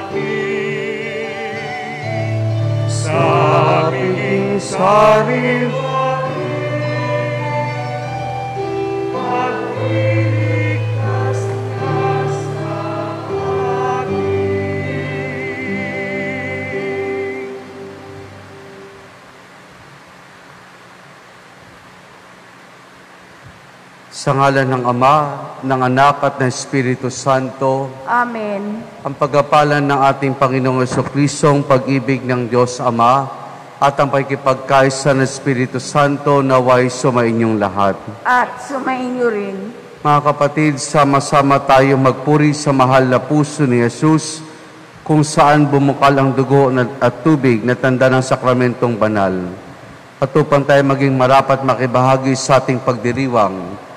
atin, sa aming sarili. Sa ngalan ng Ama, ng Anak at ng Espiritu Santo. Amen. Ang pagkapalan ng ating Panginoong Jesucristo, ang pag-ibig ng Diyos Ama, at ang pakikipagkaisa ng Espiritu Santo naway sumainyong lahat. At sumainyo rin. Mga kapatid, sama-sama tayo magpuri sa mahal na puso ni Jesus, kung saan bumukal ang dugo at tubig na tanda ng sakramentong banal. At upang tayo maging marapat makibahagi sa ating pagdiriwang,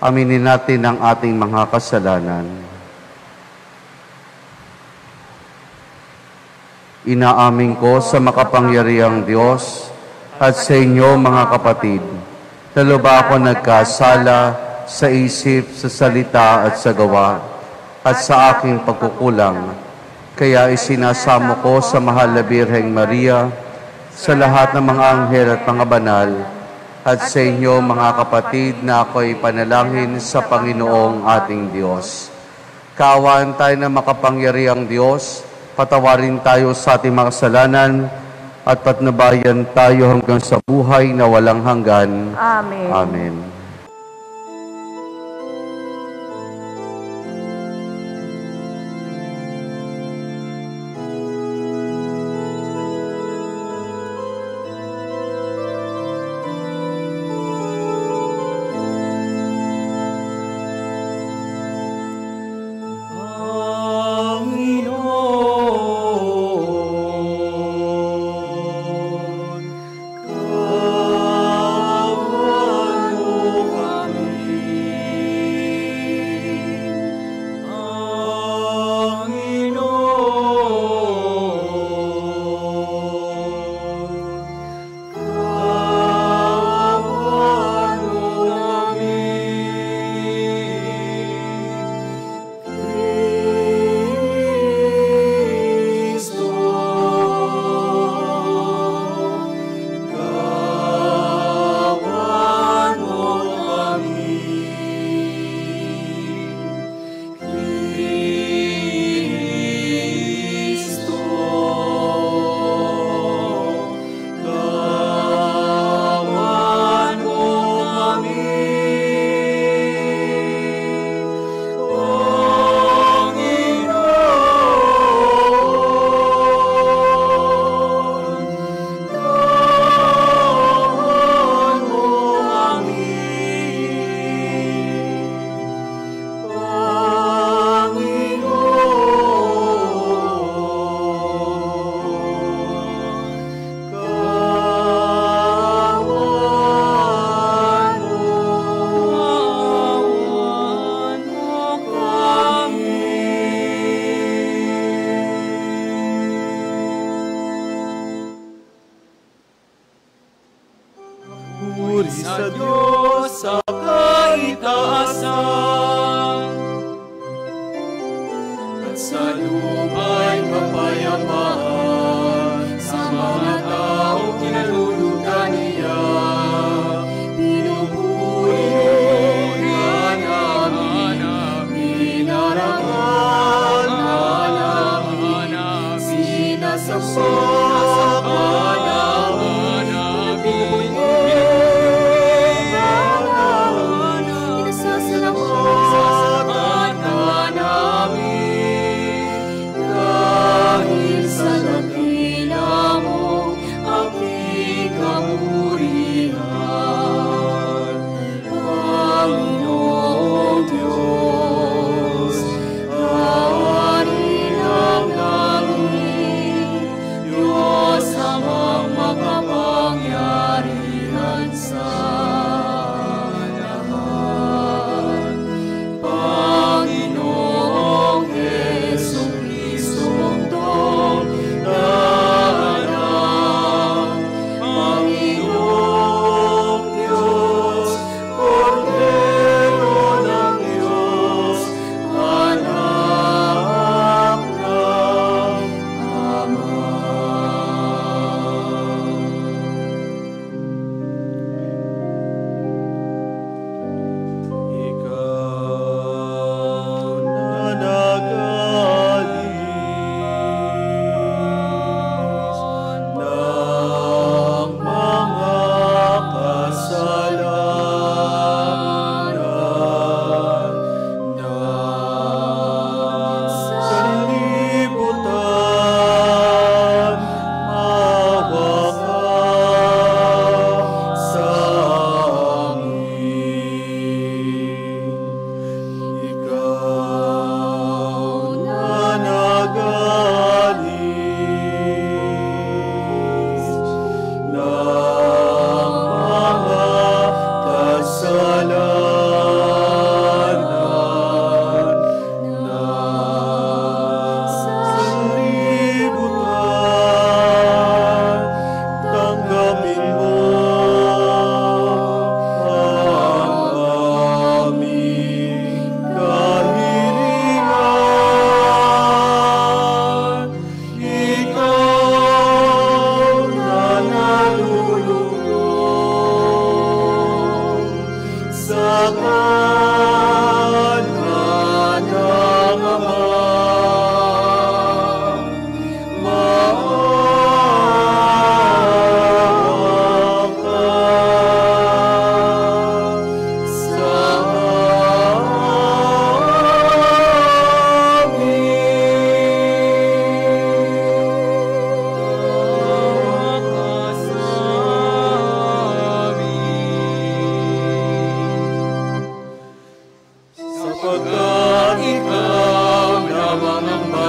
aminin natin ang ating mga kasalanan. Inaamin ko sa makapangyarihang Diyos at sa inyo mga kapatid, na lubha ako nagkasala sa isip, sa salita at sa gawa, at sa aking pagkukulang. Kaya isinasamo ko sa mahal na Birheng Maria, sa lahat ng mga anghel at mga banal, at sa inyo mga kapatid na ako'y panalangin sa Panginoong ating Diyos. Kaawaan tayo ng makapangyarihang Diyos, patawarin tayo sa ating mga kasalanan, at patnubayan tayo hanggang sa buhay na walang hanggan. Amen. Amen. sa Diyos sa kaitaasan, at sa luma'y kapayapaan sa mga taong kinalulugan niya. Pinupuri ka namin, pinarangal ka namin, sinasaksak ka namin, pinupuri ka namin, dahil sa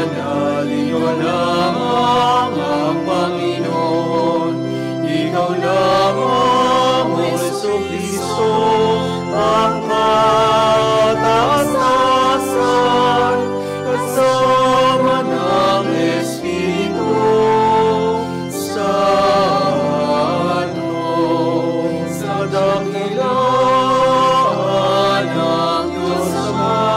Manalin nyo lamang ang Panginoon. Ikaw lamang, O Jesucristo, ang kataasan, kasama ng Espiritu Santo, sa dakilaan ng Diyos Ama.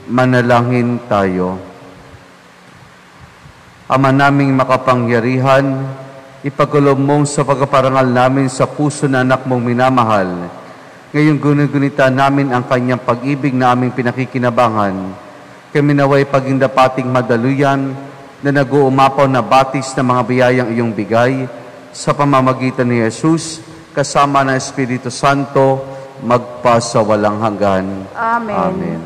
Manalangin tayo. Ama naming makapangyarihan, ipagkaloob mong sa pagkaparangal namin sa puso na anak mong minamahal. Ngayong gunigunita namin ang kanyang pag-ibig na aming pinakikinabangan. Kami naway pagindapating madaluyan na nag-uumapaw na batis na mga biyayang iyong bigay sa pamamagitan ni Jesus, kasama ng Espiritu Santo, magpasawalang hanggan. Amen. Amen.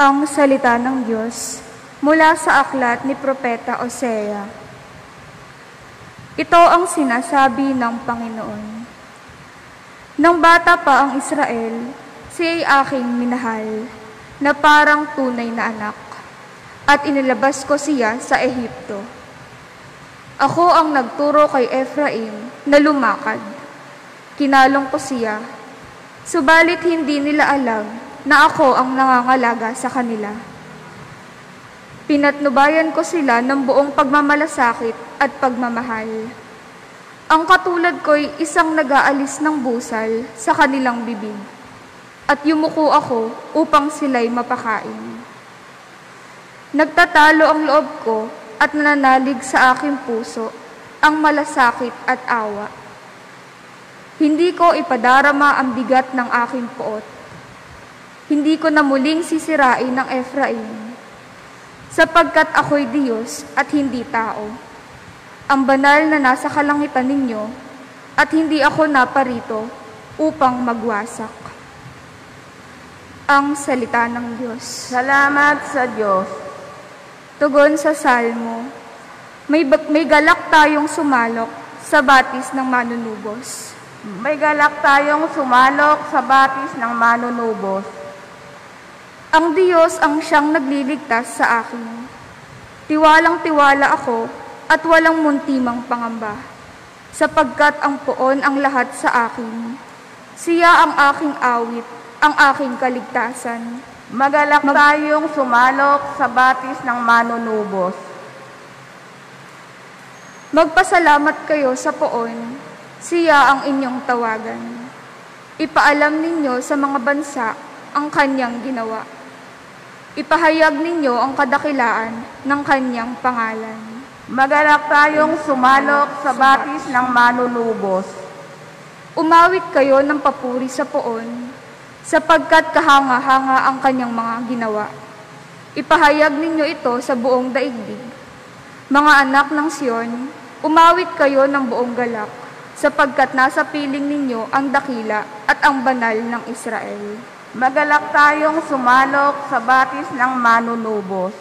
Ang salita ng Diyos mula sa aklat ni Propeta Hosea. Ito ang sinasabi ng Panginoon. Nang bata pa ang Israel, siya'y aking minahal, na parang tunay na anak, at inilabas ko siya sa Ehipto. Ako ang nagturo kay Ephraim na lumakad. Kinalong ko siya, subalit hindi nila alam na ako ang nangangalaga sa kanila. Pinatnubayan ko sila ng buong pagmamalasakit at pagmamahal. Ang katulad ko'y isang nag-aalis ng busal sa kanilang bibig, at yumuko ako upang sila'y mapakain. Nagtatalo ang loob ko at nananalig sa aking puso ang malasakit at awa. Hindi ko ipadarama ang bigat ng aking puot. Hindi ko na muling sisirain ng Ephraim, sapagkat ako'y Diyos at hindi tao, ang banal na nasa kalangitan ninyo, at hindi ako naparito upang magwasak. Ang salita ng Diyos. Salamat sa Diyos. Tugon sa Salmo, may galak tayong sumalok sa batis ng manunubos. May galak tayong sumalok sa batis ng manunubos. Ang Diyos ang siyang nagliligtas sa akin. Tiwalang-tiwala ako at walang muntimang pangamba, sapagkat ang poon ang lahat sa akin. Siya ang aking awit, ang aking kaligtasan. Magalak tayong sumalok sa batis ng manunubos. Magpasalamat kayo sa poon, siya ang inyong tawagan. Ipaalam ninyo sa mga bansa ang kanyang ginawa. Ipahayag ninyo ang kadakilaan ng kanyang pangalan. Magalak tayong sumalok sa batis ng manunubos. Umawit kayo ng papuri sa poon, sapagkat kahanga-hanga ang kanyang mga ginawa. Ipahayag ninyo ito sa buong daigdig. Mga anak ng Sion, umawit kayo ng buong galak, sapagkat nasa piling ninyo ang dakila at ang banal ng Israel. Magalak tayong sumalok sa batis ng manunubos.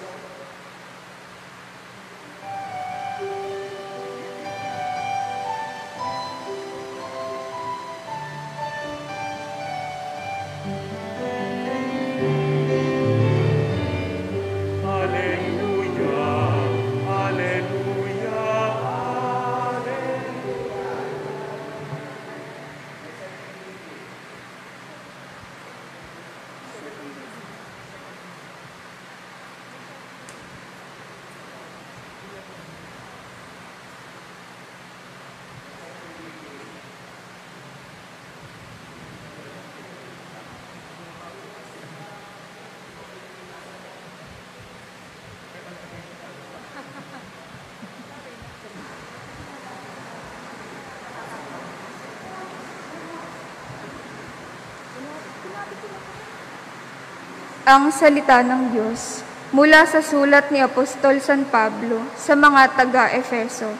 Ang salita ng Diyos mula sa sulat ni Apostol San Pablo sa mga taga-Efeso.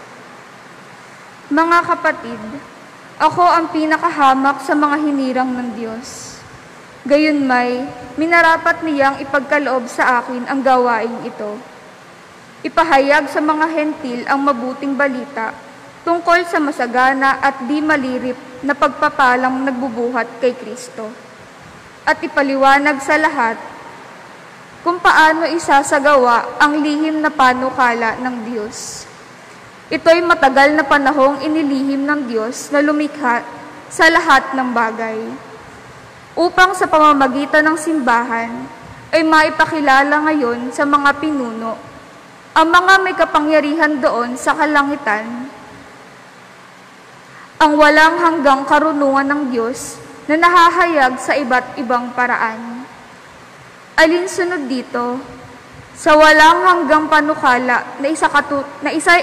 Mga kapatid, ako ang pinakahamak sa mga hinirang ng Diyos. Gayunmay, minarapat niyang ipagkaloob sa akin ang gawaing ito. Ipahayag sa mga hentil ang mabuting balita tungkol sa masagana at di malirip na pagpapalang nagbubuhat kay Kristo. At ipaliwanag sa lahat kung paano isasagawa ang lihim na panukala ng Diyos. Ito'y matagal na panahong inilihim ng Diyos na lumikha sa lahat ng bagay, upang sa pamamagitan ng simbahan ay maipakilala ngayon sa mga pinuno ang mga may kapangyarihan doon sa kalangitan, ang walang hanggang karunungan ng Diyos na nahahayag sa iba't ibang paraan. Alinsunod dito, sa walang hanggang panukala na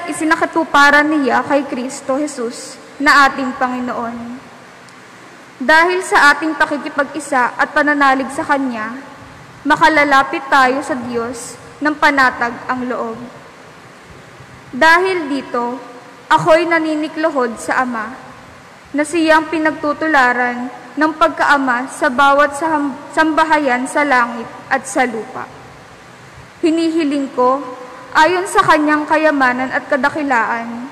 isinakatuparan niya kay Kristo Jesus na ating Panginoon. Dahil sa ating pakikipag-isa at pananalig sa Kanya, makalalapit tayo sa Diyos ng panatag ang loob. Dahil dito, ako'y naniniklohod sa Ama, na siyang pinagtutularan ng pagkaama sa bawat sambahayan sa langit at sa lupa. Hinihiling ko, ayon sa kanyang kayamanan at kadakilaan,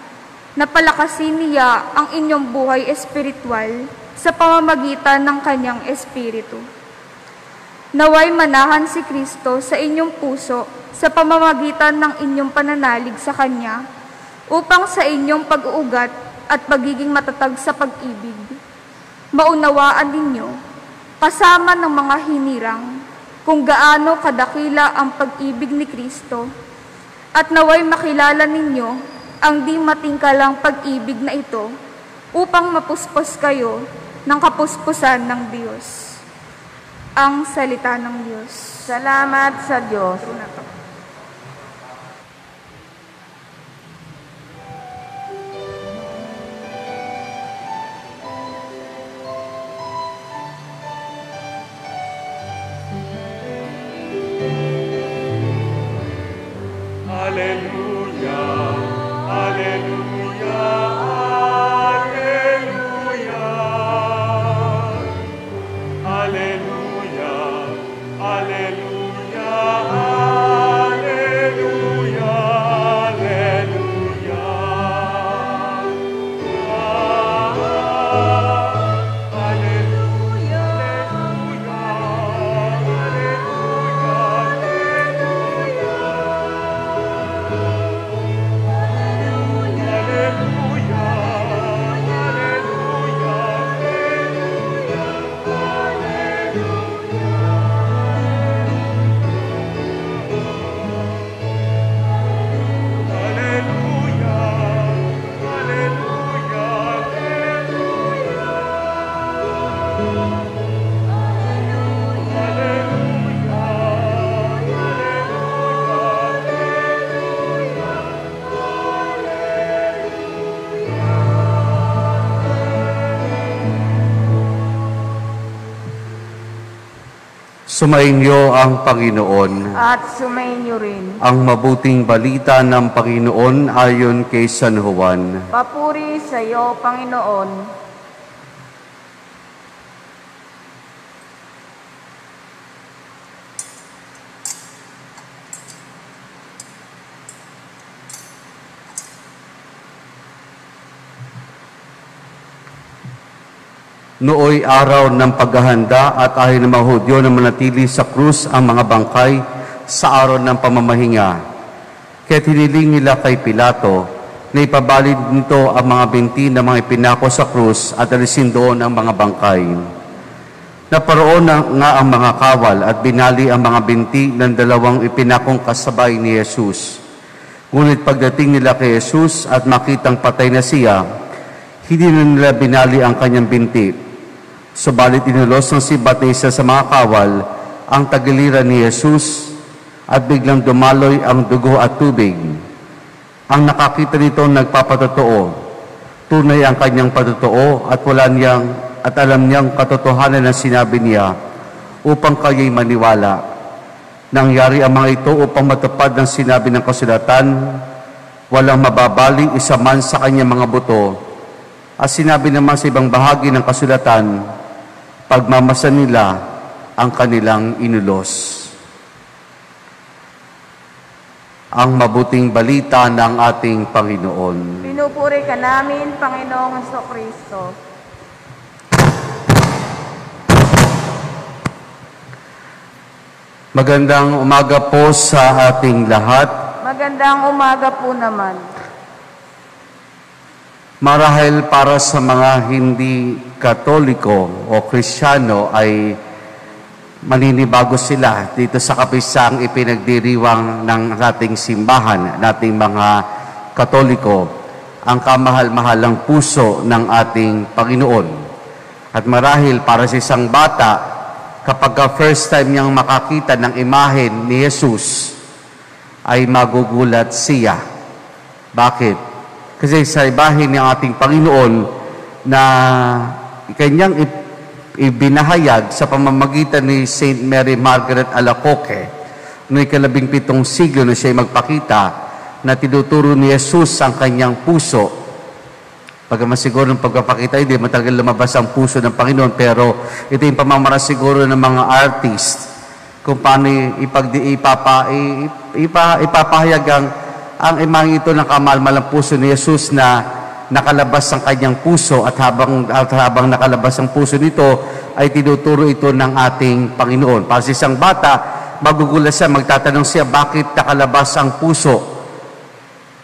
na palakasin niya ang inyong buhay espiritual sa pamamagitan ng kanyang espiritu. Naway manahan si Kristo sa inyong puso sa pamamagitan ng inyong pananalig sa Kanya, upang sa inyong pag-uugat at pagiging matatag sa pag-ibig, maunawaan ninyo, kasama ng mga hinirang, kung gaano kadakila ang pag-ibig ni Kristo, at naway makilala ninyo ang di matingkalang pag-ibig na ito, upang mapuspos kayo ng kapuspusan ng Diyos. Ang salita ng Diyos. Salamat sa Diyos. Sumainyo ang Panginoon. At sumainyo rin. Ang mabuting balita ng Panginoon ayon kay San Juan. Papuri sa iyo, Panginoon. Nooy araw ng paghahanda at ayon ng mga Hudyo na manatili sa krus ang mga bangkay sa araw ng pamamahinga. Kaya hiniling nila kay Pilato na ipabalid nito ang mga binti na mga ipinako sa krus at alisin doon ang mga bangkay. Naparoon na nga ang mga kawal at binali ang mga binti ng dalawang ipinakong kasabay ni Jesus. Ngunit pagdating nila kay Jesus at makitang patay na siya, hindi na nila binali ang kanyang binti. Subalit inulos ng si Batista sa mga kawal ang tagiliran ni Jesus at biglang dumaloy ang dugo at tubig. Ang nakakita nito nagpapatotoo. Tunay ang kanyang patotoo at alam niyang katotohanan na sinabi niya upang kayo'y maniwala. Nangyari ang mga ito upang matupad ng sinabi ng kasulatan, walang mababali isa man sa kanyang mga buto. At sinabi naman sa ibang bahagi ng kasulatan, pagmamasan nila ang kanilang inulos. Ang mabuting balita ng ating Panginoon. Pinupuri ka namin, Panginoong Jesucristo. Magandang umaga po sa ating lahat. Magandang umaga po naman. Marahil para sa mga hindi Katoliko o Kristiyano ay maninibago sila dito sa kapisang ipinagdiriwang ng ating simbahan, nating mga Katoliko, ang kamahal-mahalang puso ng ating Panginoon. At marahil para sa isang bata, kapag first time niyang makakita ng imahen ni Jesus, ay magugulat siya. Bakit? Kasi sa imahen ng ating Panginoon na kanyang ibinahayag sa pamamagitan ni Saint Mary Margaret Alacoque noong 17 siglo na siya magpakita na tinuturo ni Jesus ang kanyang puso. Pagkaman siguro ng pagpapakita, hindi matagal lumabas ang puso ng Panginoon, pero ito yung pamamara siguro ng mga artist kung paano ipapahayag ang imang ito ng kamalmalang puso ni Jesus na nakalabas ang kanyang puso at habang nakalabas ang puso nito ay tinuturo ito ng ating Panginoon. Para sa isang bata, magugulat siya, magtatanong siya, bakit nakalabas ang puso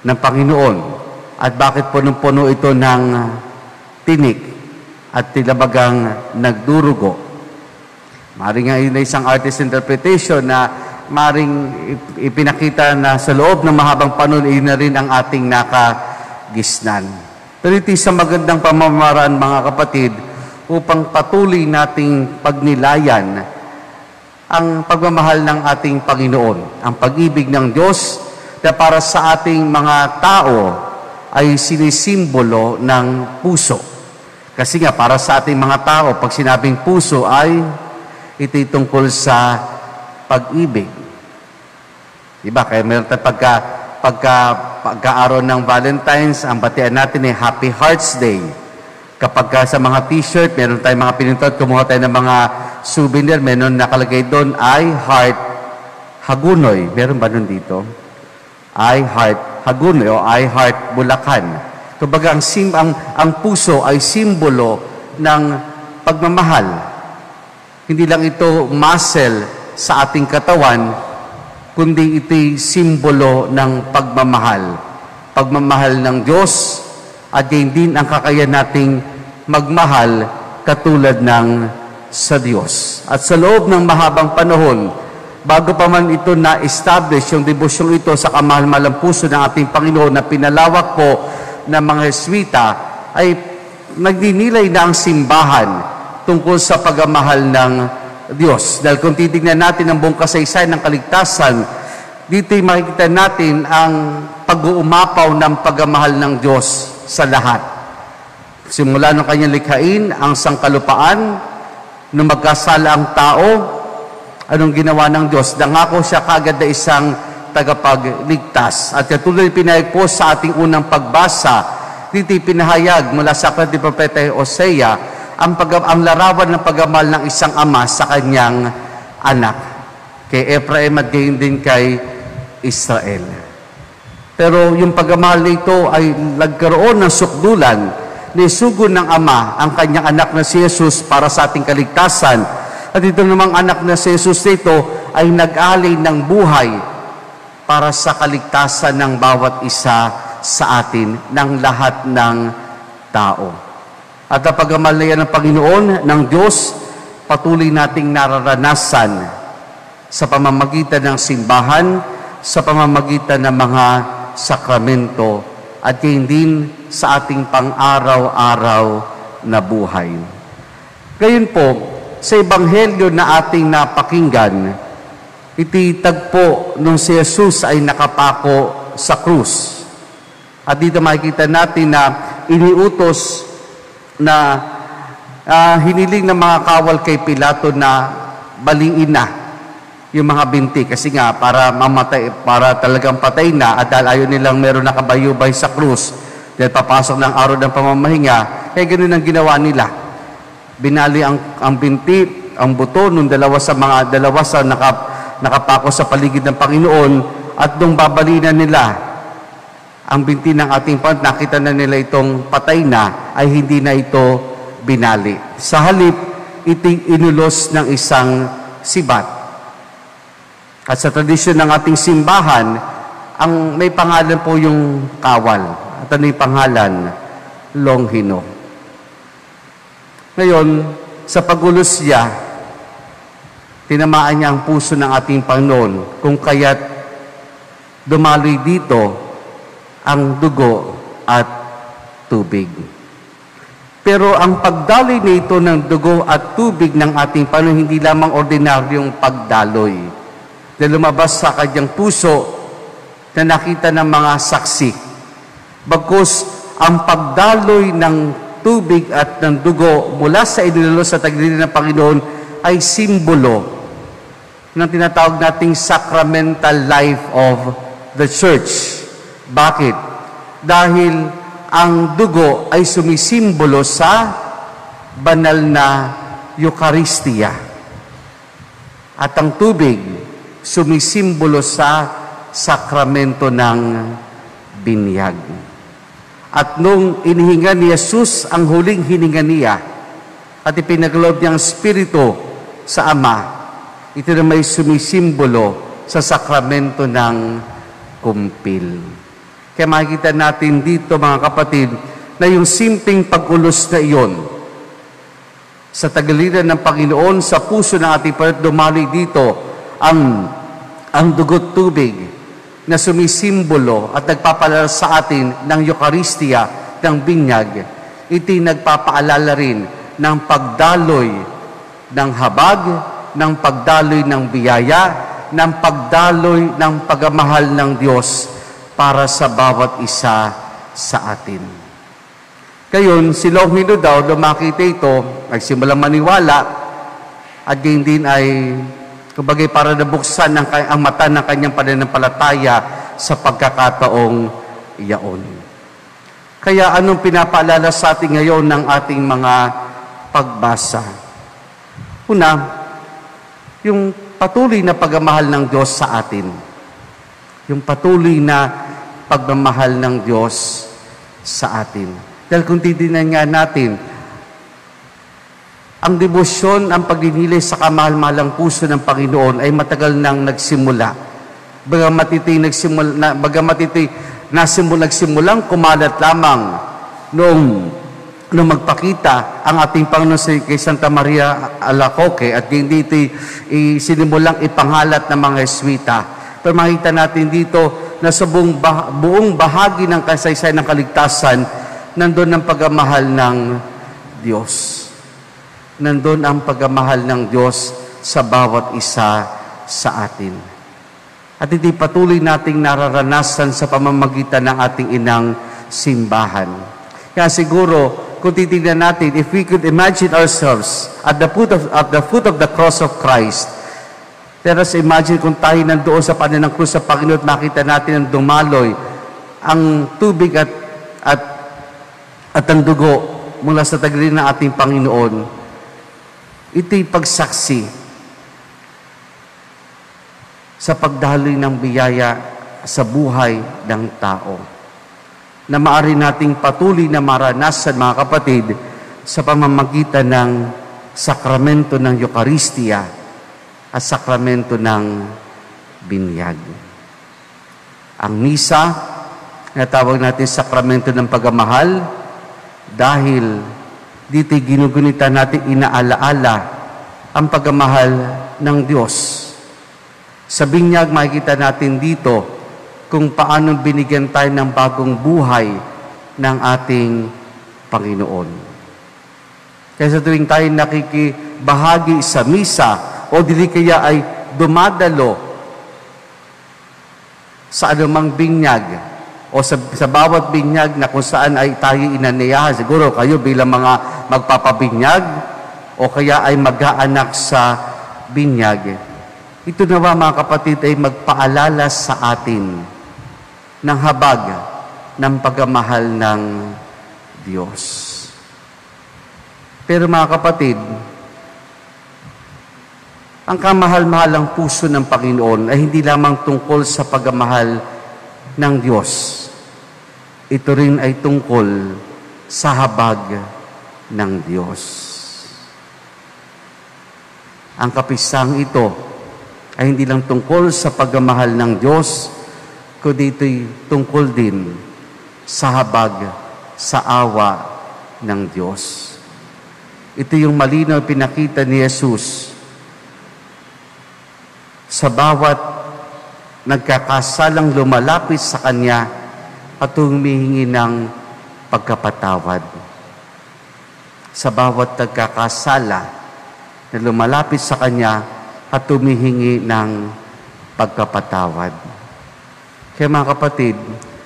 ng Panginoon? At bakit punong-puno ito ng tinik at tilabagang nagdurugo? Maring nga yun na isang artist interpretation na maring ipinakita na sa loob ng mahabang panahon, yun na rin ang ating nakagisnan. Pero ito isang magandang pamamaraan, mga kapatid, upang patuloy nating pagnilayan ang pagmamahal ng ating Panginoon, ang pag-ibig ng Diyos na para sa ating mga tao ay sinisimbolo ng puso. Kasi nga, para sa ating mga tao, pag sinabing puso ay ito'y tungkol sa pag-ibig. Diba? Kaya meron tayo pagka-araw ng Valentine's, ang batian natin ay Happy Hearts Day. Kapag sa mga t-shirt, meron tayong mga pinintot, kumuha tayo ng mga souvenir, meron nakalagay doon, I Heart Hagunoy. Meron ba nun dito? I Heart Hagunoy o I Heart Bulacan. Kumbaga, ang puso ay simbolo ng pagmamahal. Hindi lang ito muscle sa ating katawan, kundi ito'y simbolo ng pagmamahal. Pagmamahal ng Diyos at yun din ang kakayahan nating magmahal katulad ng sa Diyos. At sa loob ng mahabang panahon, bago pa man ito na-establish, yung devosyong ito sa kamahal-mahalang puso ng ating Panginoon na pinalawak po ng mga Jesuita, ay nagdinilay na ang simbahan tungkol sa pagmamahal ng Diyos. Dahil kung titignan natin ang buong kasaysayan ng kaligtasan, dito'y makikita natin ang pag-uumapaw ng pagmamahal ng Diyos sa lahat. Simula ng kanyang likhain, ang sangkalupaan, nung magkasala ang tao, anong ginawa ng Diyos? Nangako siya kagad na isang tagapagligtas. At katulad pinahayag po sa ating unang pagbasa, dito pinahayag mula sa aklat ni Propeta Hosea, ang larawan ng pagmamahal ng isang ama sa kanyang anak. Kay Ephraim at gayon din kay Israel. Pero yung pagmamahal nito ay nagkaroon ng sukdulan, nisugon ng ama ang kanyang anak na si Jesus para sa ating kaligtasan. At ito namang anak na si Jesus nito ay nag-alay ng buhay para sa kaligtasan ng bawat isa sa atin, ng lahat ng tao. At ang pagmamahal na yan ng Panginoon, ng Diyos, patuloy nating nararanasan sa pamamagitan ng simbahan, sa pamamagitan ng mga sakramento, at yun din sa ating pang-araw-araw na buhay. Ngayon po, sa Ebanghelyo na ating napakinggan, ititagpo nung si Jesus ay nakapako sa krus. At dito makikita natin na iniutos na hiniling ng mga kawal kay Pilato na baliin na yung mga binti kasi nga para mamatay, para talagang patay na at dahil ayaw nilang meron nakabayubay sa krus dahil papasok ng araw ng pamamahinga, ganun ang ginawa nila. Binali ang binti, ang buto nung dalawa sa nakapako sa paligid ng Panginoon at nung babalinan nila ang binti ng ating Panginoon, nakita na nila itong patay na ay hindi na ito binali. Sa halip, ito inulos ng isang sibat. At sa tradisyon ng ating simbahan, ang may pangalan po yung kawal. At ano yung pangalan? Longhino. Ngayon, sa pagulos niya, tinamaan niya ang puso ng ating Panginoon, kung kaya't dumaloy dito ang dugo at tubig. Pero ang pagdaloy nito ng dugo at tubig ng ating Panginoon, hindi lamang ordinaryong pagdaloy. Na lumabas sa kanyang puso na nakita ng mga saksi. Bagkus ang pagdaloy ng tubig at ng dugo mula sa inilulos sa tagiliran ng Panginoon ay simbolo ng tinatawag nating sacramental life of the church. Bakit? Dahil ang dugo ay sumisimbolo sa banal na Eucharistia. At ang tubig sumisimbolo sa sakramento ng binyag. At nung inihinga ni Jesus ang huling hininga niya at ipinagkaloob niya ang Espiritu sa Ama, ito na may sumisimbolo sa sakramento ng kumpil. Kaya makikita natin dito, mga kapatid, na yung simpleng pag-ulos na iyon sa tagiliran ng Panginoon, sa puso ng ating Panginoon, dumaloy dito ang dugo't tubig na sumisimbolo at nagpapaalala sa atin ng Eucharistia, ng binyag. Ito'y nagpapaalala rin ng pagdaloy ng habag, ng pagdaloy ng biyaya, ng pagdaloy ng pagmamahal ng Diyos para sa bawat isa sa atin. Kayon, si Longhino daw, makita ito, nagsimulang maniwala, at gayon din ay kumbaga para nabuksan ang mata ng kanyang pananampalataya sa pagkakataong iyaon. Kaya anong pinapaalala sa atin ngayon ng ating mga pagbasa? Una, yung patuloy na pagmamahal ng Diyos sa atin. Yung patuloy na pagmamahal ng Diyos sa atin. Dahil kung titignan nga natin, ang debosyon, ang pagdinilay sa kamahal-mahalang puso ng Panginoon ay matagal nang nagsimula. Bagamat ito'y nagsimulang kumalat lamang noong magpakita ang ating Panginoon kay Santa Maria Alacoque at hindi ito'y sinimulang ipangalat ng mga Jesuita. Pero makita natin dito na sa buong bahagi ng kasaysayan ng kaligtasan, nandun ang pagmamahal ng Diyos. Nandun ang pagmamahal ng Diyos sa bawat isa sa atin. At hindi patuloy nating nararanasan sa pamamagitan ng ating inang simbahan. Kaya siguro, kung titignan natin, if we could imagine ourselves at the foot of the cross of Christ, let us imagine kung tayo nandoon sa panan ng krus sa Panginoon at makita natin ang dumaloy, ang tubig at ang dugo mula sa tagiliran ng ating Panginoon. Ito'y pagsaksi sa pagdaloy ng biyaya sa buhay ng tao na maaari nating patuloy na maranasan, mga kapatid, sa pamamagitan ng sakramento ng Eucharistia at sakramento ng binyag. Ang misa, na tawag natin sakramento ng pagmamahal, dahil dito'y ginugunita natin, inaalaala ang pagmamahal ng Diyos. Sa binyag, makikita natin dito kung paano binigyan tayo ng bagong buhay ng ating Panginoon. Kaya sa tuwing tayo nakikibahagi sa misa o dili kaya ay dumadalo sa anumang binyag, o sa bawat binyag na kung saan ay tayo inanayahan, siguro kayo bilang mga magpapabinyag o kaya ay mag-aanak sa binyag, Ito nawa mga kapatid ay magpaalala sa atin ng habag ng pagmamahal ng Diyos. Pero mga kapatid, ang kamahal-mahalang puso ng Panginoon ay hindi lamang tungkol sa pagmamahal ng Diyos. Ito rin ay tungkol sa habag ng Diyos. Ang kapisang ito ay hindi lang tungkol sa pagmamahal ng Diyos, kundi ito'y tungkol din sa habag, sa awa ng Diyos. Ito yung malinaw pinakita ni Jesus sa bawat nagkakasalang lumalapit sa Kanya at humihingi ng pagkapatawad. Sa bawat nagkakasala na lumalapit sa Kanya at humihingi ng pagkapatawad. Kaya mga kapatid,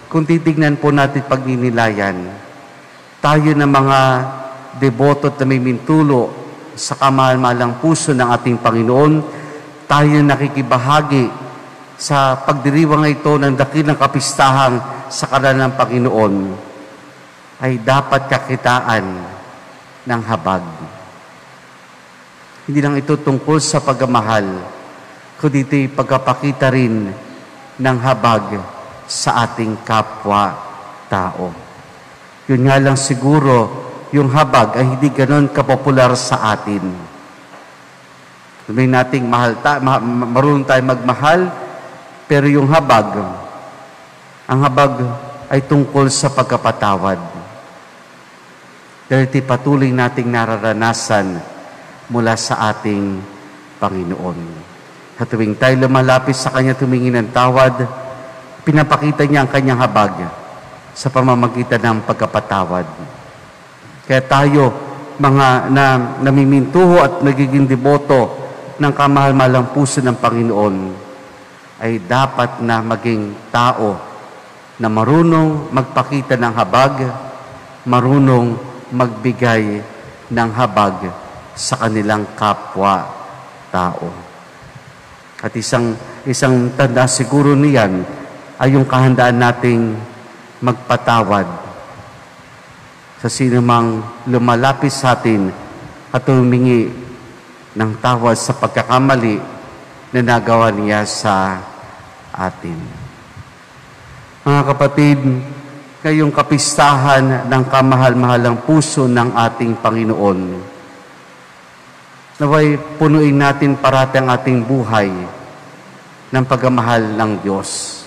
kung titignan po natin pagninilayan, tayo na mga deboto at namimintulo sa kamahal-mahalang puso ng ating Panginoon, tayo nakikibahagi sa pagdiriwang ito ng dakilang kapistahang sa kalan ng Panginoon, ay dapat kakitaan ng habag. Hindi lang ito tungkol sa pagmamahal, kundi ito'y pagkapakita rin ng habag sa ating kapwa-tao. Yun nga lang siguro, yung habag ay hindi ganon kapopular sa atin. Sabihin nating marunong tayo magmahal, pero yung habag, ang habag ay tungkol sa pagkapatawad. Dahil ito'y patuloy nating nararanasan mula sa ating Panginoon. At tuwing tayo lumalapit sa Kanya tumingi ng tawad, pinapakita niya ang Kanyang habag sa pamamagitan ng pagkapatawad. Kaya tayo, mga namimintuho at nagiging deboto ng kamahal-mahalang puso ng Panginoon, ay dapat na maging tao na marunong magpakita ng habag, marunong magbigay ng habag sa kanilang kapwa-tao. At isang tanda siguro niyan ay yung kahandaan nating magpatawad sa sino mang lumalapit sa atin at humingi ng tawad sa pagkakamali na nagawa niya sa atin. Mga kapatid, ngayong kapistahan ng kamahal-mahalang puso ng ating Panginoon, naway punuin natin parati ang ating buhay ng pagmamahal ng Diyos.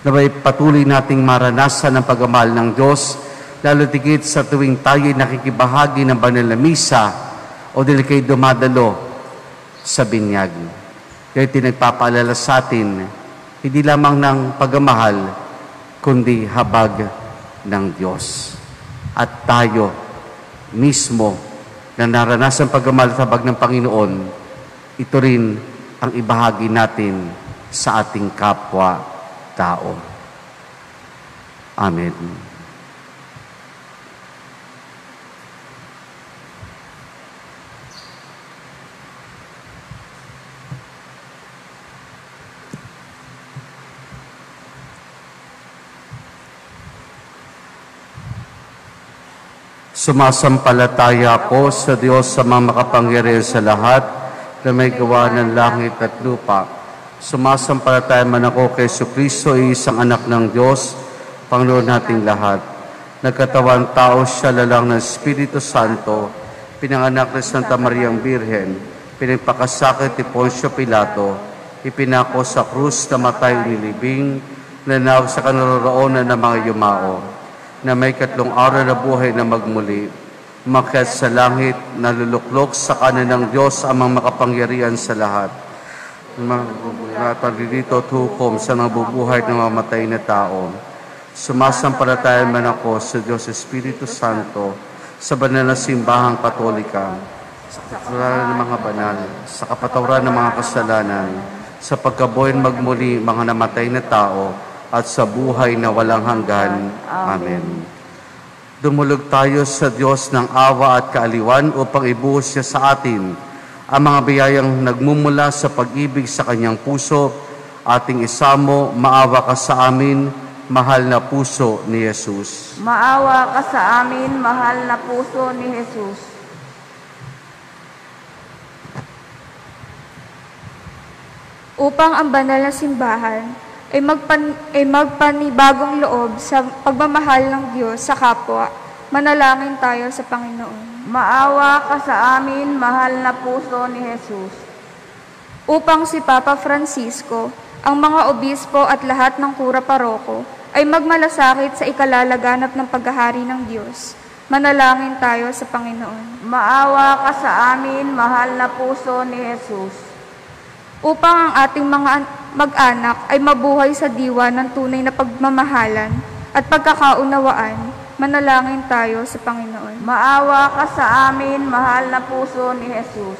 Naway patuloy nating maranasan ang pagmamahal ng Diyos, lalo tigit sa tuwing tayo'y nakikibahagi ng banal na misa o dahil kayo dumadalo sa binyag. Kaya tinagpapaalala sa atin, hindi lamang ng pagmamahal, kundi habag ng Diyos. At tayo mismo na naranasan pagmamahal at habag ng Panginoon, ito rin ang ibahagi natin sa ating kapwa-tao. Amen. Sumasampalataya ako sa Diyos sa mga makapangyarihan sa lahat na may gawa ng langit at lupa. Sumasampalataya man ako kay Jesucristo, isang anak ng Diyos, Panginoon nating lahat. Nagkatawang tao siya, lalang ng Espiritu Santo, pinanganak ni Santa Mariang Birhen, pinagpakasakit ni Poncio Pilato, ipinako sa krus, namatay, nilibing, nanawag sa kanaroroonan ng mga yumao, na may 3 araw na buhay na magmuli, umakyat sa langit, naluluklok sa kanan ng Diyos amang makapangyarihan sa lahat. Dito at hukom sa nabubuhay ng mamatay na tao. Sumasampalataya man ako sa Diyos Espiritu Santo, sa banal na simbahang Katolika, sa kapatawaran ng mga banal, sa kapatawaran ng mga kasalanan, sa pagkabuhay magmuli mga namatay na tao, at sa buhay na walang hanggan. Amen. Dumulog tayo sa Diyos ng awa at kaaliwan upang ibuhos siya sa atin ang mga biyayang nagmumula sa pag-ibig sa kanyang puso, ating isamo, maawa ka sa amin, mahal na puso ni Jesus. Maawa ka sa amin, mahal na puso ni Jesus. Upang ang banal na simbahan ay magpanibagong loob sa pagmamahal ng Diyos sa kapwa, manalangin tayo sa Panginoon. Maawa ka sa amin, mahal na puso ni Jesus. Upang si Papa Francisco, ang mga obispo at lahat ng kura paroko ay magmalasakit sa ikalalaganap ng paghahari ng Diyos, manalangin tayo sa Panginoon. Maawa ka sa amin, mahal na puso ni Jesus. Upang ang ating mga mag-anak ay mabuhay sa diwa ng tunay na pagmamahalan at pagkakaunawaan, manalangin tayo sa Panginoon. Maawa ka sa amin, mahal na puso ni Jesus.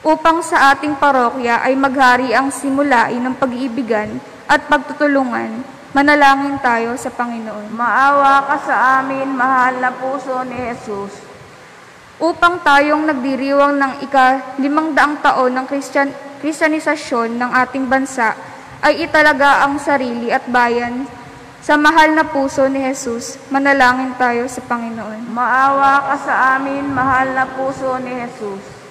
Upang sa ating parokya ay maghari ang simulain ng pag-iibigan at pagtutulungan, manalangin tayo sa Panginoon. Maawa ka sa amin, mahal na puso ni Jesus. Upang tayong nagdiriwang ng ika-500 taon ng Kristyanisasyon ng ating bansa ay italaga ang sarili at bayan sa mahal na puso ni Jesus, manalangin tayo sa Panginoon. Maawa ka sa amin, mahal na puso ni Jesus.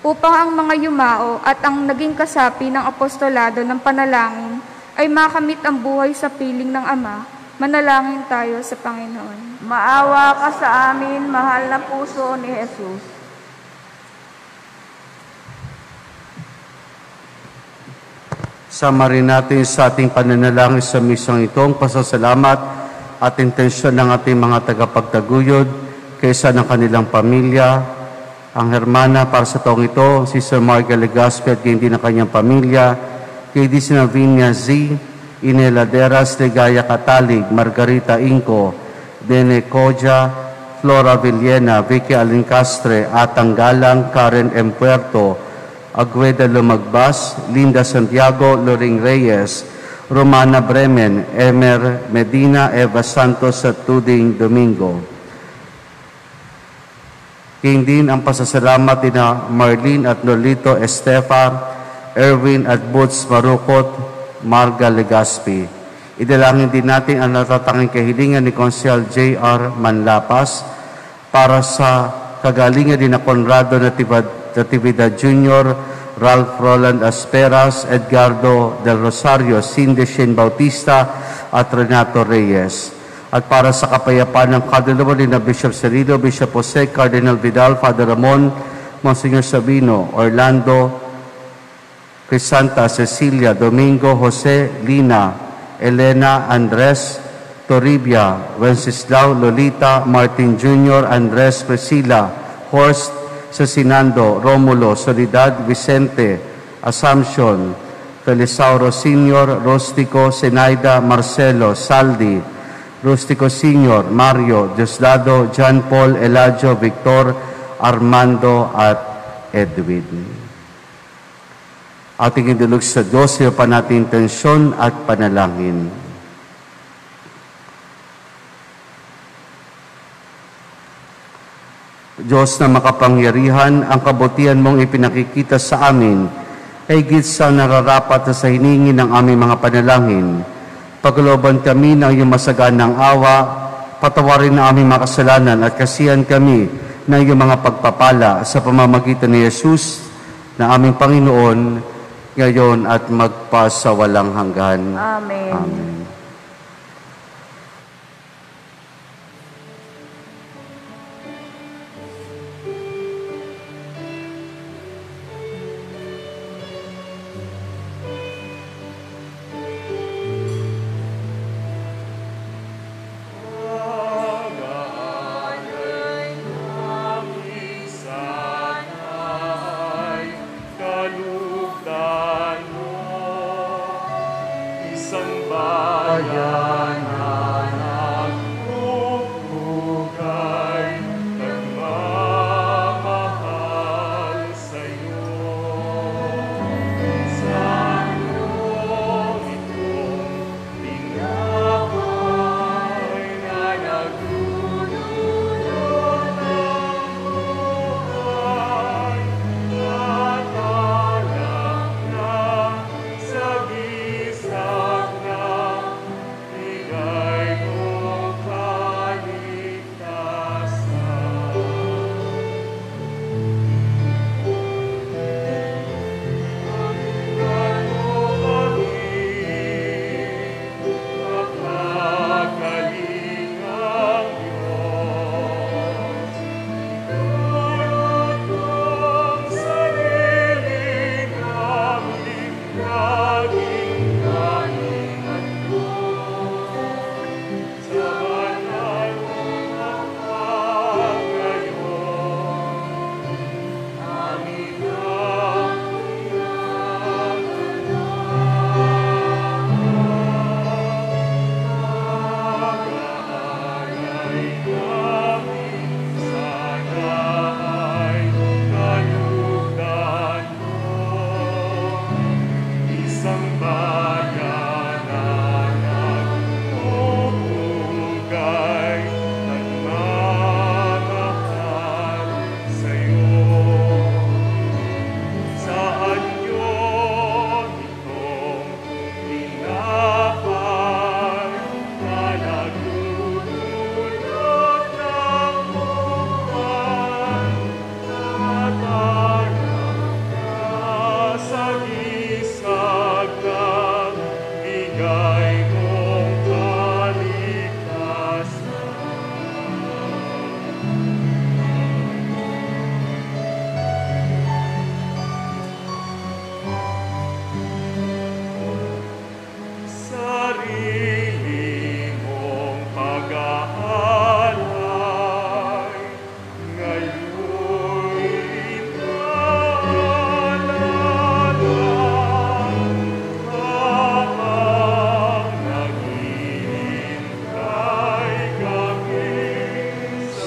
Upang ang mga yumao at ang naging kasapi ng apostolado ng panalangin ay makamit ang buhay sa piling ng Ama, manalangin tayo sa Panginoon. Maawa ka sa amin, mahal na puso ni Jesus. Sama rin natin sa ating pananalangin sa misang itong pasasalamat at intensyon ng ating mga tagapagtaguyod kaysa ng kanilang pamilya, ang hermana para sa taong ito, si Sir Marga Legaspi at hindi ng kanyang pamilya, kay Di Sinavinia Z, Ineladeras, Legaya Katalig, Margarita Inco, Dene Koja, Flora Villena, Vicky Alincastre, Atang Galang, Karen M. Puerto, Agueda Lumagbas, Linda Santiago, Loring Reyes, Romana Bremen, Emer Medina, Eva Santos at Tuding Domingo. King din ang pasasalamat ni Marlene at Nolito Estefa, Erwin at Boots Marukot, Marga Legaspi. Idalangin din natin ang natatanging kahilingan ni Consial J.R. Manlapas para sa kagalingan din na Conrado Natividad Jr., Ralph Roland Asperas, Edgardo Del Rosario, Cindy Shane Bautista at Renato Reyes. At para sa kapayapaan ng kaluluwa ni Bishop Cerrillo, Bishop Jose, Cardinal Vidal, Father Ramon, Monsignor Sabino, Orlando, Crisanta, Cecilia, Domingo, Jose, Lina, Elena, Andres, Toribia, Wenceslao, Lolita, Martin Jr., Andres, Priscilla, Horst, Cesinando, Romulo, Soledad, Vicente, Assumption, Felisauro Sr., Rostico, Zenaida, Marcelo, Saldi, Rustico Sr., Mario, Diosdado, John Paul, Eladio, Victor, Armando, at Edwin. Ating idulog sa Diyos sa pa natin intensyon at panalangin. Diyos na makapangyarihan, ang kabutihan mong ipinakikita sa amin ay higit sa nararapat na sa hiningi ng aming mga panalangin. Pagkalooban kami ng iyong masaganang awa, patawarin na aming mga kasalanan at kasihan kami ng iyong mga pagpapala sa pamamagitan ni Jesus na aming Panginoon ngayon at magpasawalang hanggan. Amen. Amen. Isang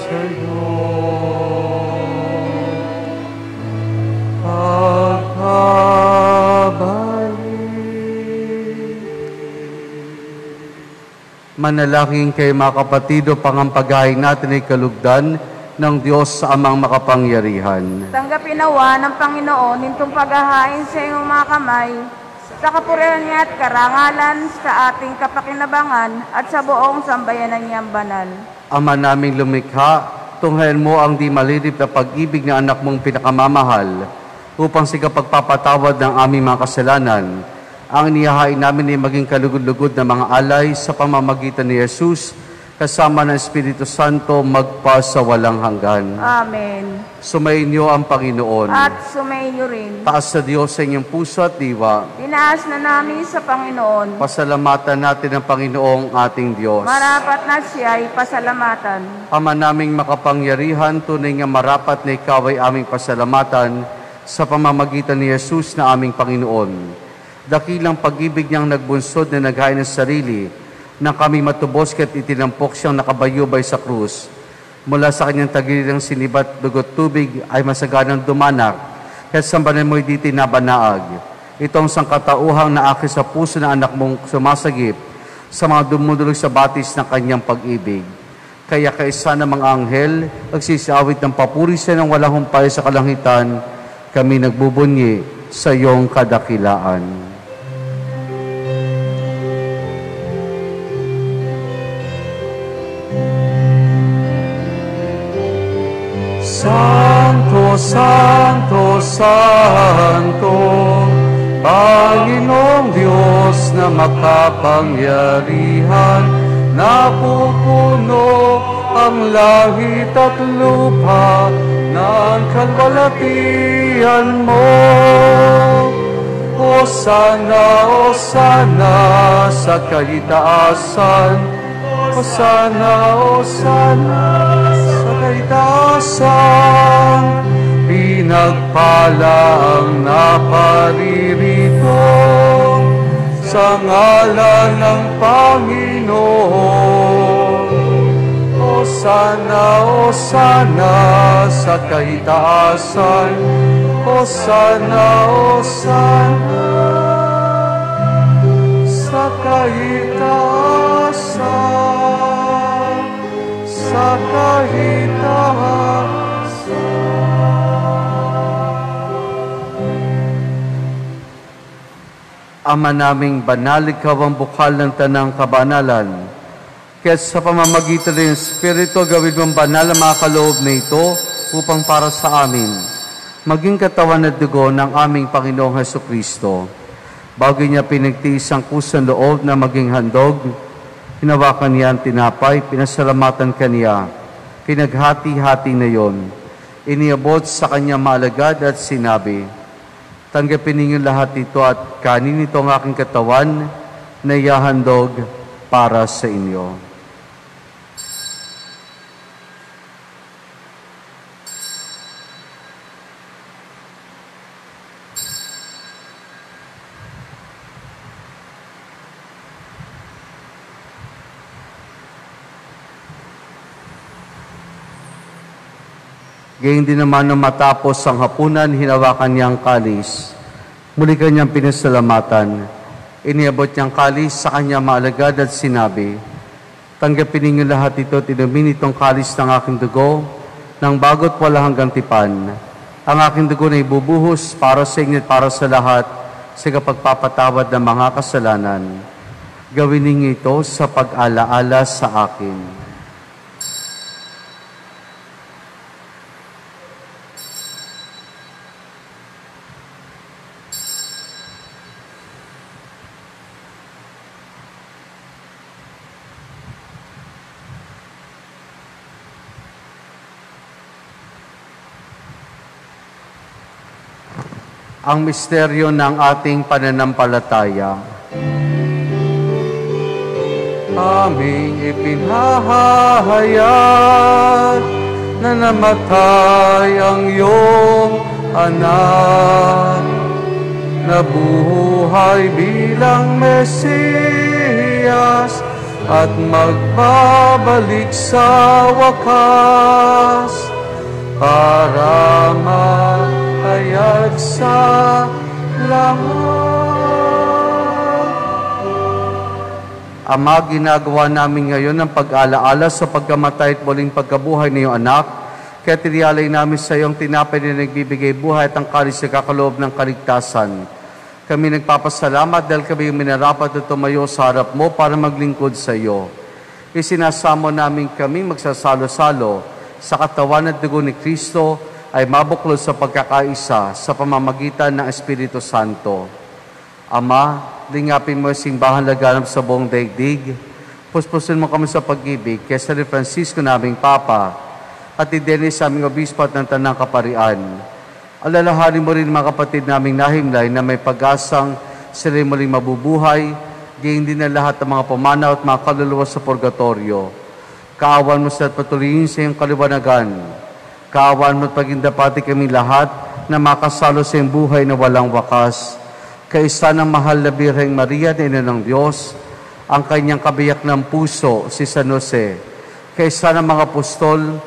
sa'yo. Manalangin kayo mga kapatido, pangampagahin natin ay kalugdan ng Diyos sa Amang makapangyarihan. Tanggapin nawa ng Panginoon nitong paghahain sa iyong mga kamay, sa kapurihan niya at karangalan, sa ating kapakinabangan at sa buong sambayanan niyang banal. Ama naming lumikha, tunghayan mo ang di malilip na pag-ibig ng anak mong pinakamamahal upang sa pagpapatawad ng aming mga kasalanan. Ang inihahain namin ay maging kalugod-lugod na mga alay sa pamamagitan ni Jesus, kasama ng Espiritu Santo, magpa sa walang hanggan. Amen. Sumainyo ang Panginoon. At sumainyo rin. Taas sa Diyos sa inyong puso at diwa. Tinaas na namin sa Panginoon. Pasalamatan natin ang Panginoong ating Diyos. Marapat na siya'y pasalamatan. Ama naming makapangyarihan, tunay nga marapat na ikaw ay aming pasalamatan sa pamamagitan ni Jesus na aming Panginoon. Dakilang pag-ibig niyang nagbunsod na naghain ng sarili, na kami matubos ka't itinampok siyang nakabayubay sa krus. Mula sa kanyang tagililang sinibat dugot tubig ay masaganang dumanak, kaya't sambanan mo'y di tinabanaag. Itong sangkatauhang naakit sa puso ng anak mong sumasagip sa mga dumudulog sa batis ng kanyang pag-ibig. Kaya kaisa ng mga anghel, nagsisiawit ng papuri sa ng walang humpay sa kalangitan, kami nagbubunyi sa iyong kadakilaan. Santo, Santo, Santo, Panginoong Diyos na makapangyarihan, napupuno ang langit at lupa ng kalwalatian mo. Hosana, Hosana sa kaitaasan, Hosana, Hosana sa kaitaasan. Pinagpala ang naparirito sa ngalan ng Panginoon. Hosana, Hosana sa kaitaasan, Hosana, Hosana sa kaitaasan, sa kaitaasan. Ama naming banal, ikaw ang bukal ng tanang kabanalan. Kaya sa pamamagitan ng Espiritu, gawin mong banal ang mga kaloob na ito upang para sa amin maging katawan at dugo ng aming Panginoong Hesukristo. Bago niya pinagtiis ang kusang loob na maging handog, hinawakan niya ang tinapay, pinasalamatan kaniya, pinaghati-hati na yon. Iniabot sa kanyang maalagad at sinabi, tanggapin ninyo lahat ito at kanin ito ang aking katawan na ihahandog para sa inyo. Gayun din naman nang matapos ang hapunan, hinawakan niya ang kalis. Muli kanyang pinasalamatan. Iniabot niyang kalis sa kanyang maalagad at sinabi, tanggapin ninyo lahat ito, tinumin itong kalis ng aking dugo, ng bago't wala hanggang tipan. Ang aking dugo na ibubuhos para sa inyo at para sa lahat sa kapagpapatawad ng mga kasalanan. Gawin ninyo ito sa pag-alaala sa akin. Ang misteryo ng ating pananampalataya. Aming ipinahahayag na namatay ang iyong anak, nabuhay bilang Mesiyas at magbabalik sa wakas para mahayag sa lahat. Ama, ginagawa namin ngayon ang pag-alaala sa pagkamatay at muling pagkabuhay ng iyong anak. Kaya tiniyalay namin sa iyong tinapay na nagbibigay buhay at ang kalis na kakaloob ng kaligtasan. Kami nagpapasalamat dahil kami yung minarapat na tumayo sa harap mo para maglingkod sa iyo. Isinasamo namin kami magsasalo-salo sa katawan at dugo ni Kristo ay mabuklod sa pagkakaisa sa pamamagitan ng Espiritu Santo. Ama, lingapin mo ang simbahan laganap sa buong daigdig. Puspusin mo kami sa pag-ibig kay San Francisco naming Papa at i-Dennis sa aming obispo at ng Tanang Kaparian. Alalahanin mo rin mga kapatid naming nahimlay na may pag-asang sila muling mabubuhay, gayon din na lahat ng mga pumanaw at mga kaluluwa sa purgatorio. Kaawan mo sila at patuloyin sa iyong kaliwanagan. Kaawan mo at pagindapati kami lahat na makasalo sa iyong buhay na walang wakas. Kaisa ng mahal na Birheng Maria, na Ina ng Diyos, ang kanyang kabiyak ng puso, si San Jose. Kaisa ng mga apostol,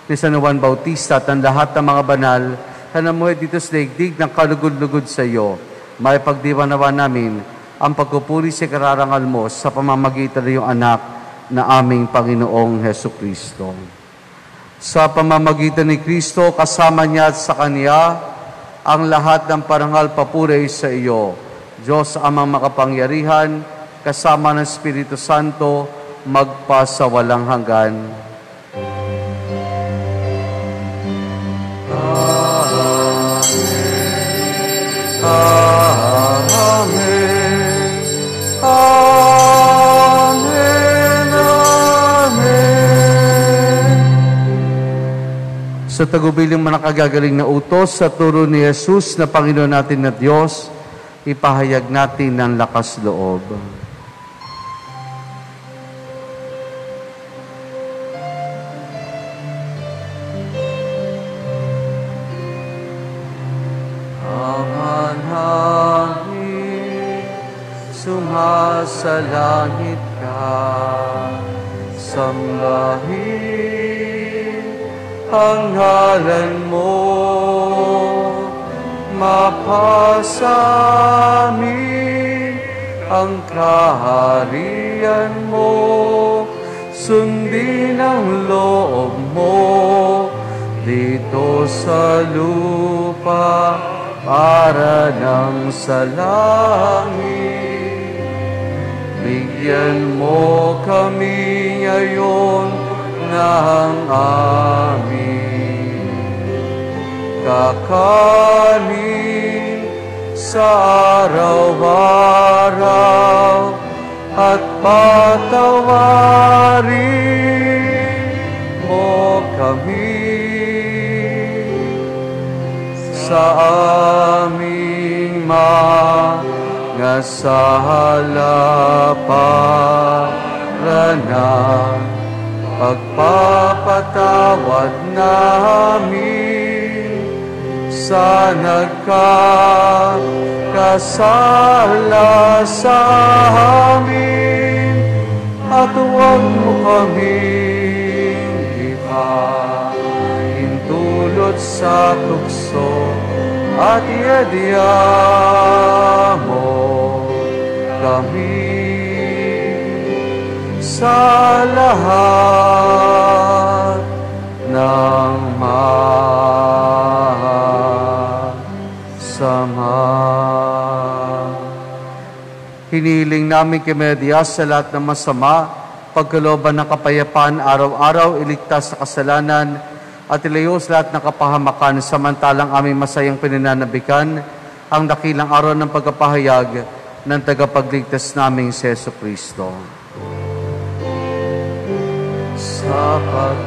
ni San Juan Bautista at ang lahat ng mga banal na namuhay dito sa daigdig ng kalugod-lugod sa iyo. May pagdiwanawa namin ang pagpupuri sa kararangal mo sa pamamagitan ng iyong anak na aming Panginoong Hesukristo. Sa pamamagitan ni Kristo, kasama niya at sa Kanya, ang lahat ng parangal papuri sa iyo. Diyos amang makapangyarihan, kasama ng Espiritu Santo, magpasawalang hanggan. Amen. Amen. Amen. Sa tagubiling manakagagaling na utos sa turo ni Jesus na Panginoon natin na Diyos, ipahayag natin ng lakas loob. Sa langit ka, sambahin ang ngalan mo, mapasamin ang kaharian mo, sundin ang loob mo dito sa lupa para nang sa langit. Bigyan mo kami ngayon ng aming kakanin sa araw-araw at patawarin mo kami sa aming sala para na pagpapatawad namin sa nagkakasala sa amin, at huwag mo kaming ipahintulot sa tukso, at iadya mo kami sa lahat ng masama. Hinihiling namin kay Maria sa lahat ng masama, pagkalooban ng kapayapaan araw-araw, iligtas sa kasalanan, at ilayo sa lahat ng kapahamakan, samantalang aming masayang pinananabikan ang dakilang araw ng pagkapahayag ng tagapagligtas naming si Jesucristo. Sapagkat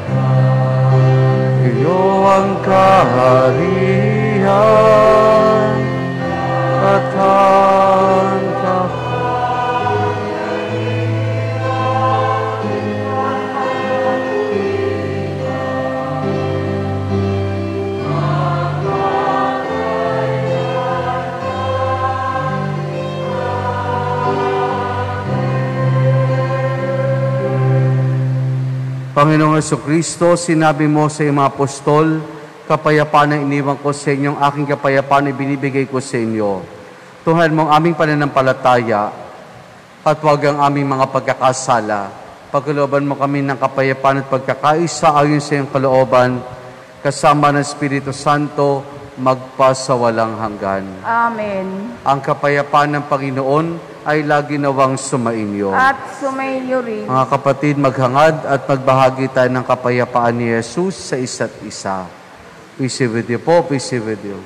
iyo ang kaharian at ang Panginoong Jesucristo, sinabi mo sa iyong mga apostol, kapayapaan ang iniwan ko sa inyong aking kapayapaan ibinibigay ko sa inyo. Tuhan mo ang aming pananampalataya at huwag ang aming mga pagkakasala. Pagkalooban mo kami ng kapayapaan at pagkakaisa ayon sa iyong kalooban, kasama ng Espiritu Santo, magpasawalang hanggan. Amen. Ang kapayapaan ng Panginoon ay lagi nawang sumainyo. At sumainyo rin. Mga kapatid, maghangad at magbahagi tayo ng kapayapaan ni Jesus sa isa't isa. Peace be with you po, peace be with you.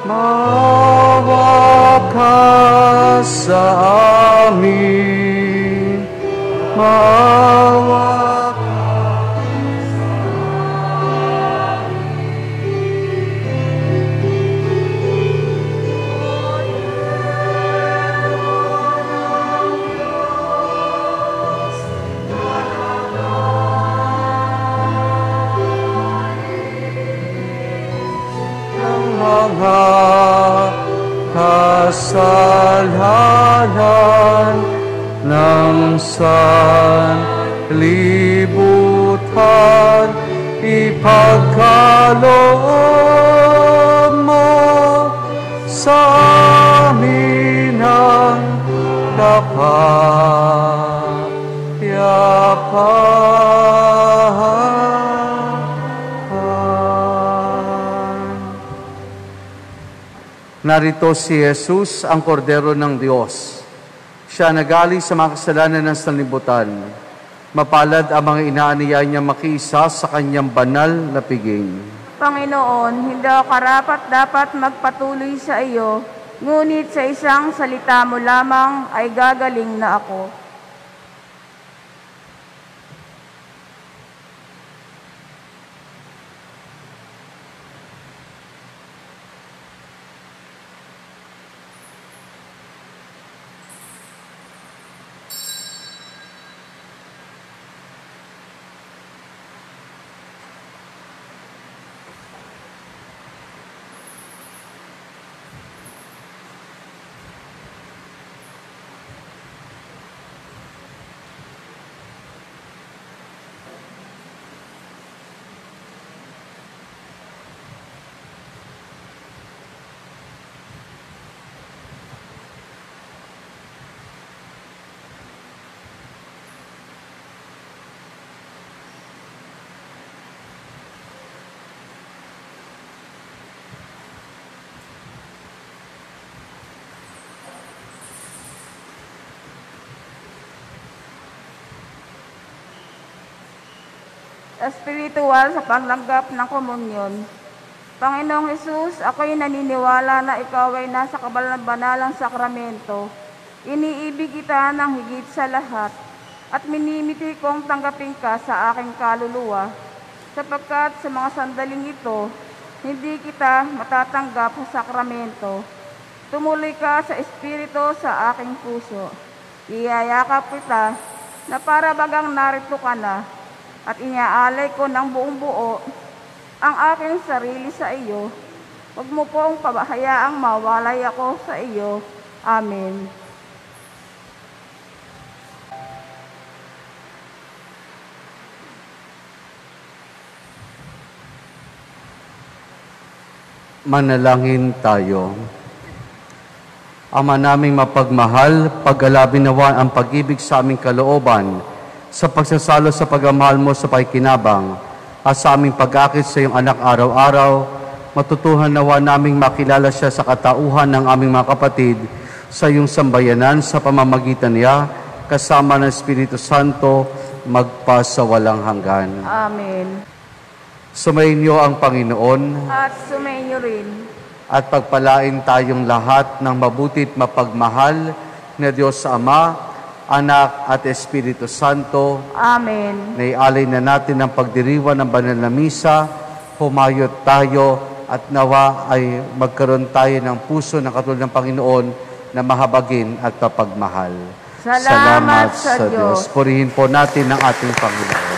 Maawa ka sa amin, maawa mga kasalanan ng sanlibutan, ipagkaloob mo sa amin ang kapayapaan. Narito si Jesus, ang kordero ng Diyos. Siya nagaling sa mga kasalanan ng sanlibutan. Mapalad ang mga inaaniya niya makiisa sa kanyang banal na piging. Panginoon, hindi ako karapat-dapat magpatuloy sa iyo, ngunit sa isang salita mo lamang ay gagaling na ako. Espiritual sa paglanggap ng komunyon. Panginoong Hesus, ako'y naniniwala na ikaw ay nasa kabanalang sakramento. Iniibig kita ng higit sa lahat at minimiti kong tanggapin ka sa aking kaluluwa, sapagkat sa mga sandaling ito, hindi kita matatanggap sa sakramento. Tumuloy ka sa Espiritu sa aking puso. Iyayakap kita na para bagang narito ka na, at inyaalay ko ng buong buo ang aking sarili sa iyo. Huwag mo pong pabahayaang mawalay ako sa iyo. Amen. Manalangin tayo. Ama naming mapagmahal, paggalabin nawa ang pag-ibig sa aming kalooban sa pagsasalo sa pagmamahal mo sa pakikinabang at sa aming pag-akit sa iyong anak araw-araw, matutuhan nawa naming makilala siya sa katauhan ng aming mga kapatid sa iyong sambayanan sa pamamagitan niya kasama ng Espiritu Santo magpasawalang hanggan. Amen. Sumainyo ang Panginoon At sumainyo rin. at pagpalain tayong lahat ng mabutit mapagmahal na Diyos sa Ama, Anak at Espiritu Santo. Amen. Naialay na natin ang pagdiriwang ng banal na misa, humayot tayo at nawa ay magkaroon tayo ng puso ng katulad ng Panginoon na mahabagin at mapagmahal. Salamat sa Diyos. Purihin po natin ang ating Panginoon.